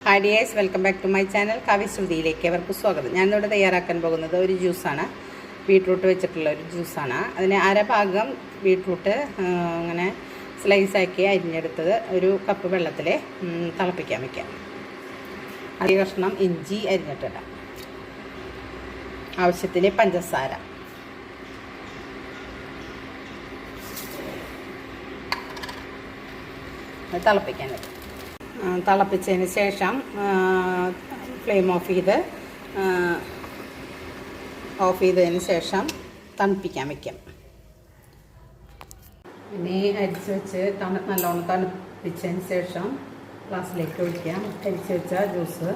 Hi dears, welcome back to my channel കാവ്യശ്രുതിയിലേക്ക് അവർക്ക് സ്വാഗതം. ഞാനിവിടെ തയ്യാറാക്കാൻ പോകുന്നത് ഒരു ജ്യൂസാണ്. ബീട്രൂട്ട് വെച്ചിട്ടുള്ള ഒരു ജ്യൂസാണ്. അതിന് ഭാഗം ബീട്രൂട്ട് അങ്ങനെ സ്ലൈസാക്കി അരിഞ്ഞെടുത്തത് ഒരു കപ്പ് വെള്ളത്തിൽ തിളപ്പിക്കാൻ വയ്ക്കാം. അരി കഷ്ണം ഇഞ്ചി അരിഞ്ഞിട്ടിടാം. ആവശ്യത്തിന് പഞ്ചസാര, തിളപ്പിക്കാനായിട്ട്. തിളപ്പിച്ചതിന് ശേഷം ഫ്ലെയിം ഓഫ് ചെയ്തതിന് ശേഷം തണുപ്പിക്കാൻ വയ്ക്കാം. ഇനി അരിച്ച് വെച്ച് നല്ലോണം തണുപ്പിച്ചതിന് ശേഷം ഗ്ലാസ്സിലേക്ക് ഒഴിക്കാം. അരിച്ച് വെച്ച ജ്യൂസ്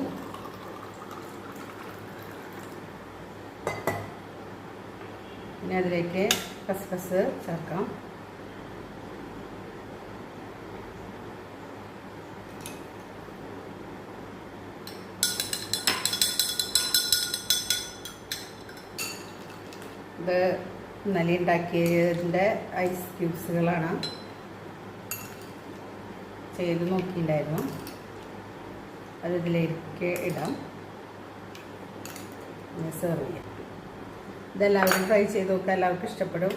ഇനി അതിലേക്ക് കസ്കസ് ചേർക്കാം. ഇത് ഇന്നലെ ഉണ്ടാക്കിയതിൻ്റെ ഐസ് ക്യൂബ്സുകളാണ്. ചെയ്ത് നോക്കിയിട്ടുണ്ടായിരുന്നു. അത് ഇതിലേക്ക് ഇടാം. സെർവ് ചെയ്യാം. ഇതെല്ലാവരും ട്രൈ ചെയ്ത് നോക്കുക. എല്ലാവർക്കും ഇഷ്ടപ്പെടും.